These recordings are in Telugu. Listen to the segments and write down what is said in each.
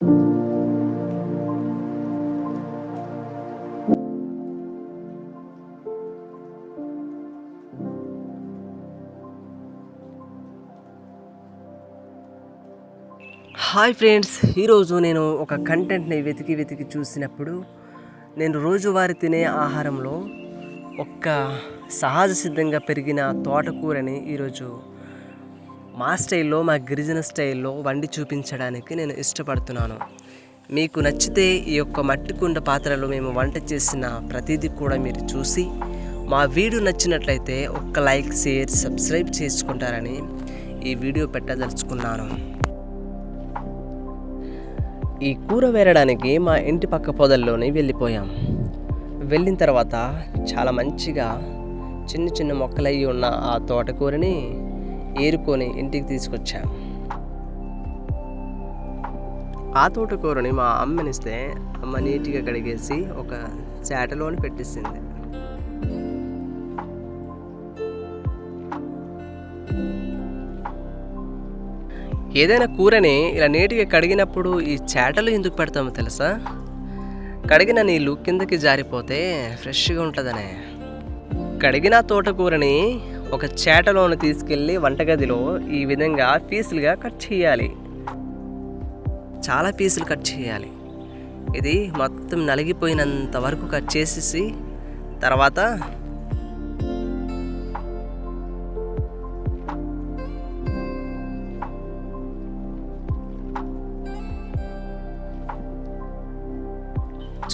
హాయ్ ఫ్రెండ్స్, ఈరోజు నేను ఒక కంటెంట్ని వెతికి చూసినప్పుడు నేను రోజువారీ తినే ఆహారంలో ఒక్క సహజ సిద్ధంగా పెరిగిన తోటకూరని ఈరోజు మా స్టైల్లో, మా గిరిజన స్టైల్లో వండి చూపించడానికి నేను ఇష్టపడుతున్నాను. మీకు నచ్చితే ఈ యొక్క మట్టి కుండ పాత్రలో మేము వంట చేసిన ప్రతిదీ కూడా మీరు చూసి మా వీడియో నచ్చినట్లయితే ఒక్క లైక్, షేర్, సబ్స్క్రైబ్ చేసుకుంటారని ఈ వీడియో పెట్టదలుచుకున్నాను. ఈ కూర వేరడానికి మా ఇంటి పక్క పొదల్లోనే వెళ్ళిపోయాం. వెళ్ళిన తర్వాత చాలా మంచిగా చిన్న మొక్కలయ్యి ఉన్న ఆ తోటకూరని ఏరుకొని ఇంటికి తీసుకొచ్చాం. ఆ తోటకూరని మా అమ్మనిస్తే అమ్మ నీట్గా కడిగేసి ఒక చాటలోని పెట్టేసింది. ఏదైనా కూరని ఇలా నీట్గా కడిగినప్పుడు ఈ చాటలు ఎందుకు పెడతామో తెలుసా? కడిగిన నీళ్ళు కిందకి జారిపోతే ఫ్రెష్గా ఉంటుందనే. కడిగిన తోటకూరని ఒక చాటలోని తీసుకెళ్ళి వంటగదిలో ఈ విధంగా పీసులుగా కట్ చేయాలి. చాలా పీసులు కట్ చేయాలి. ఇది మొత్తం నలిగిపోయినంత వరకు కట్ చేసేసి తర్వాత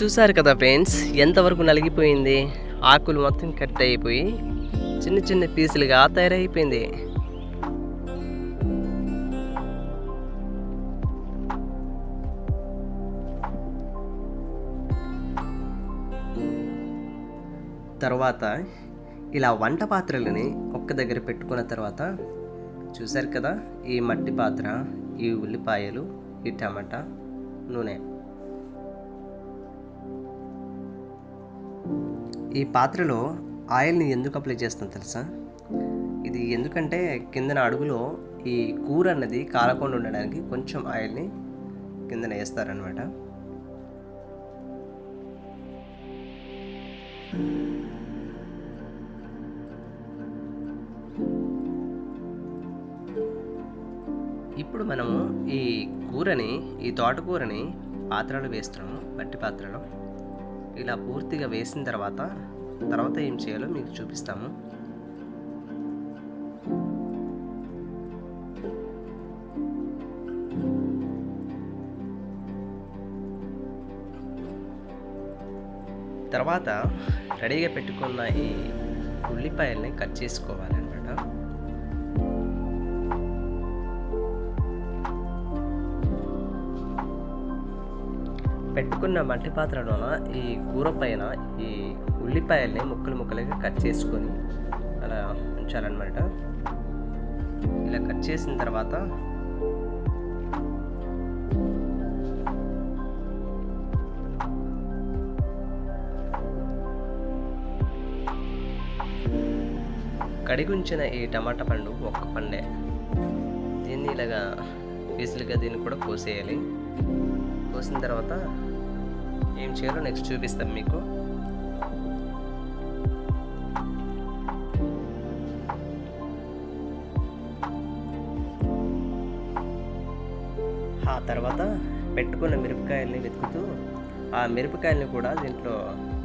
చూసారు కదా ఫ్రెండ్స్, ఎంతవరకు నలిగిపోయింది. ఆకులు మొత్తం కట్ అయిపోయి చిన్న పీసులుగా తయారైపోయింది. తర్వాత ఇలా వంట పాత్రలని ఒక్క దగ్గర పెట్టుకున్న తర్వాత చూసారు కదా, ఈ మట్టి పాత్ర, ఈ ఉల్లిపాయలు, ఈ టమాటా, నూనె. ఈ పాత్రలో ఆయిల్ని ఎందుకు అప్లై చేస్తాను తెలుసా? ఇది ఎందుకంటే కిందన అడుగులో ఈ కూర అన్నది కాలకుండా ఉండడానికి కొంచెం ఆయిల్ని కిందన వేస్తారనమాట. ఇప్పుడు మనము ఈ కూరని, ఈ తోటకూరని పాత్రలో వేస్తున్నాము, మట్టి పాత్రలో. ఇలా పూర్తిగా వేసిన తర్వాత ఏం చేయాలో మీకు చూపిస్తాము. తర్వాత రెడీగా పెట్టుకున్న ఈ ఉల్లిపాయల్ని కట్ చేసుకోవాలన్నమాట. పెట్టుకున్న మట్టి పాత్రలోన ఈ కూర పైన ఈ ఉల్లిపాయల్ని ముక్కలుగా కట్ చేసుకొని అలా ఉంచాలన్నమాట. ఇలా కట్ చేసిన తర్వాత కడిగి ఉంచిన ఈ టమాటా పండు ఒక్క పండే, దీన్ని ఇలాగా పీసులుగా దీన్ని కూడా కోసేయాలి. కోసిన తర్వాత ఏం చేయాలో నెక్స్ట్ చూపిస్తాం మీకు. ఆ తర్వాత పెట్టుకున్న మిరపకాయల్ని వెతుకుతూ ఆ మిరపకాయల్ని కూడా దీంట్లో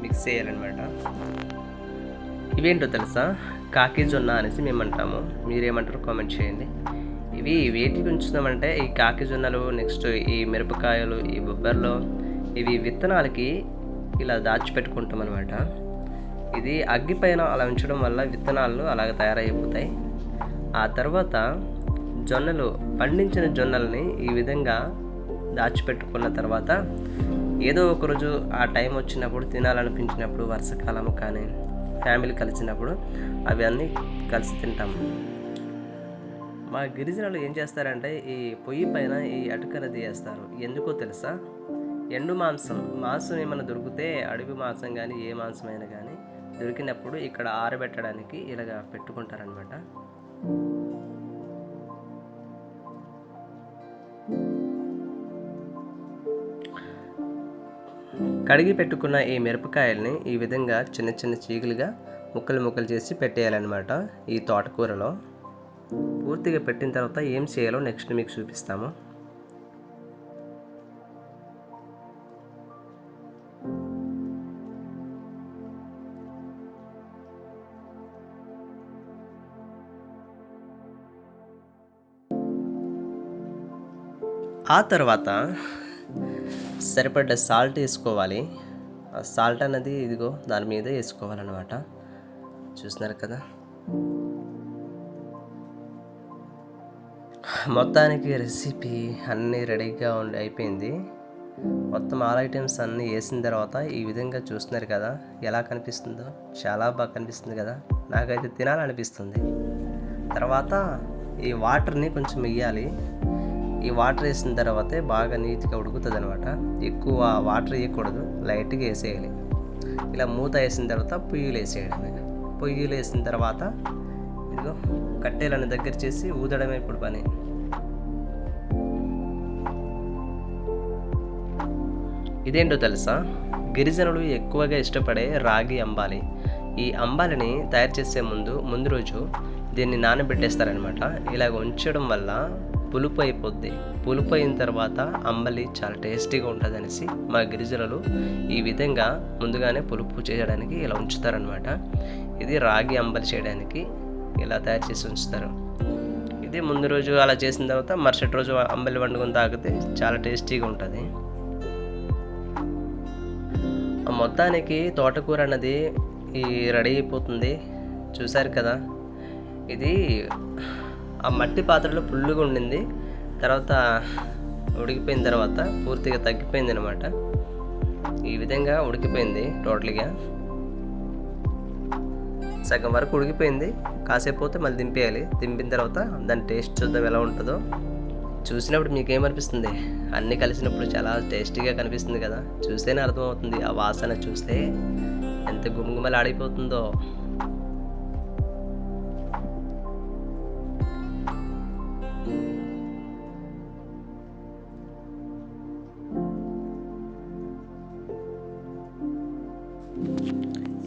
మిక్స్ చేయాలన్నమాట. ఇవేంటో తెలుసా? కాకి జొన్న అనేసి మేము అంటాము. మీరేమంటారో కామెంట్ చేయండి. ఇవి వేటికి ఉంచుతామంటే ఈ కాకి జొన్నలు, నెక్స్ట్ ఈ మిరపకాయలు, ఈ బొబ్బర్లు, ఇవి విత్తనాలకి ఇలా దాచిపెట్టుకుంటాం అనమాట. ఇది అగ్గిపైన అలా ఉంచడం వల్ల విత్తనాలు అలాగ తయారైపోతాయి. ఆ తర్వాత జొన్నలు, పండించిన జొన్నల్ని ఈ విధంగా దాచిపెట్టుకున్న తర్వాత ఏదో ఒకరోజు ఆ టైం వచ్చినప్పుడు, తినాలనిపించినప్పుడు, వర్షాకాలం కానీ ఫ్యామిలీ కలిసినప్పుడు అవి అన్నీ కలిసి తింటాము. మా గిరిజనులు ఏం చేస్తారంటే ఈ పొయ్యి పైన ఈ అటుకరది వేస్తారు. ఎందుకో తెలుసా? ఎండు మాంసం ఏమైనా దొరికితే, అడవి మాంసం కానీ ఏ మాంసమైనా కానీ దొరికినప్పుడు ఇక్కడ ఆరబెట్టడానికి ఇలాగ పెట్టుకుంటారనమాట. కడిగి పెట్టుకున్న ఈ మిరపకాయల్ని ఈ విధంగా చిన్న చిన్న చీకులుగా ముక్కలు చేసి పెట్టేయాలన్నమాట. ఈ తోటకూరలో పూర్తిగా పెట్టిన తర్వాత ఏం చేయాలో నెక్స్ట్ మీకు చూపిస్తాము. ఆ తర్వాత సరిపడ్డ సాల్ట్ వేసుకోవాలి. ఆ సాల్ట్ అన్నది ఇదిగో దాని మీద వేసుకోవాలన్నమాట. చూస్తున్నారు కదా, మొత్తానికి రెసిపీ అన్నీ రెడీగా అయిపోయింది. మొత్తం ఆల్ ఐటమ్స్ అన్నీ వేసిన తర్వాత ఈ విధంగా చూస్తున్నారు కదా ఎలా కనిపిస్తుందో. చాలా బాగా కనిపిస్తుంది కదా, నాకైతే తినాలనిపిస్తుంది. తర్వాత ఈ వాటర్ని కొంచెం వేయాలి. ఈ వాటర్ వేసిన తర్వాతే బాగా నీట్గా ఉడుకుతుంది అనమాట. ఎక్కువ వాటర్ వేయకూడదు, లైట్గా వేసేయాలి. ఇలా మూత వేసిన తర్వాత పొయ్యిలు వేసేయడమే. పొయ్యిలు వేసిన తర్వాత ఇదిగో కట్టెలను దగ్గర చేసి ఊదడమే ఇప్పుడు పని. ఇదేంటో తెలుసా, గిరిజనులు ఎక్కువగా ఇష్టపడే రాగి అంబాలి. ఈ అంబాలిని తయారు చేసే ముందు రోజు దీన్ని నానబెట్టేస్తారనమాట. ఇలాగ ఉంచడం వల్ల పులుపు అయిపోద్ది. పులుపు అయిన తర్వాత అంబలి చాలా టేస్టీగా ఉంటుంది అనేసి మా గిరిజనులు ఈ విధంగా ముందుగానే పులుపు చేయడానికి ఇలా ఉంచుతారనమాట. ఇది రాగి అంబలి చేయడానికి ఇలా తయారు చేసి ఉంచుతారు. ఇది ముందు రోజు అలా చేసిన తర్వాత మరుసటి రోజు అంబలి వండుకొని తాగితే చాలా టేస్టీగా ఉంటుంది. మొత్తానికి తోటకూర అన్నది రెడీ అయిపోతుంది. చూసారు కదా, ఇది ఆ మట్టి పాత్రలో ఫుల్లుగా ఉండింది. తర్వాత ఉడికిపోయిన తర్వాత పూర్తిగా తగ్గిపోయింది అనమాట. ఈ విధంగా ఉడికిపోయింది. టోటల్గా సగం వరకు ఉడికిపోయింది. కాసేపు పోతే మళ్ళీ దింపేయాలి. దింపిన తర్వాత దాని టేస్ట్ చూద్దాం ఎలా ఉంటుందో. చూసినప్పుడు మీకేమనిపిస్తుంది? అన్నీ కలిసినప్పుడు చాలా టేస్టీగా కనిపిస్తుంది కదా, చూస్తేనే అర్థమవుతుంది. ఆ వాసన చూస్తే ఎంత గుమగుమలాడిపోతుందో.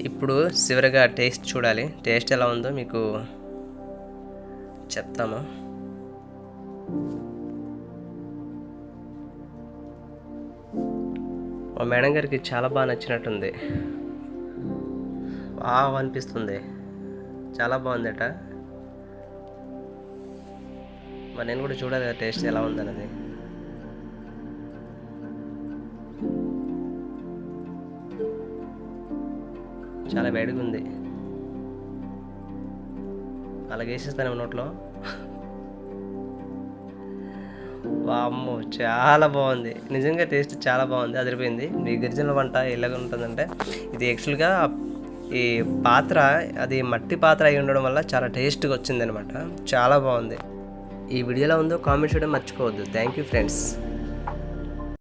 ఇప్పుడు చివరిగా టేస్ట్ చూడాలి. టేస్ట్ ఎలా ఉందో మీకు చెప్తాము. మా మేడం గారికి చాలా బాగా నచ్చినట్టుంది. బాగా అనిపిస్తుంది, చాలా బాగుందట. మరి నేను కూడా చూడాలి కదా టేస్ట్ ఎలా ఉందన్నది. చాలా వేడిగా ఉంది. అలాగే వేసేస్తాను నోట్లో. వామ్మో, చాలా బాగుంది. నిజంగా టేస్ట్ చాలా బాగుంది, అదిరిపోయింది. మీ గిరిజనుల వంట ఎలాగ ఉంటుందంటే, ఇది యాక్చువల్గా ఈ పాత్ర అది మట్టి పాత్ర అయి ఉండడం వల్ల చాలా టేస్ట్గా వచ్చింది అనమాట. చాలా బాగుంది. ఈ వీడియోలో ఉందో కామెంట్ చేయడం మర్చిపోవద్దు. Thank you friends.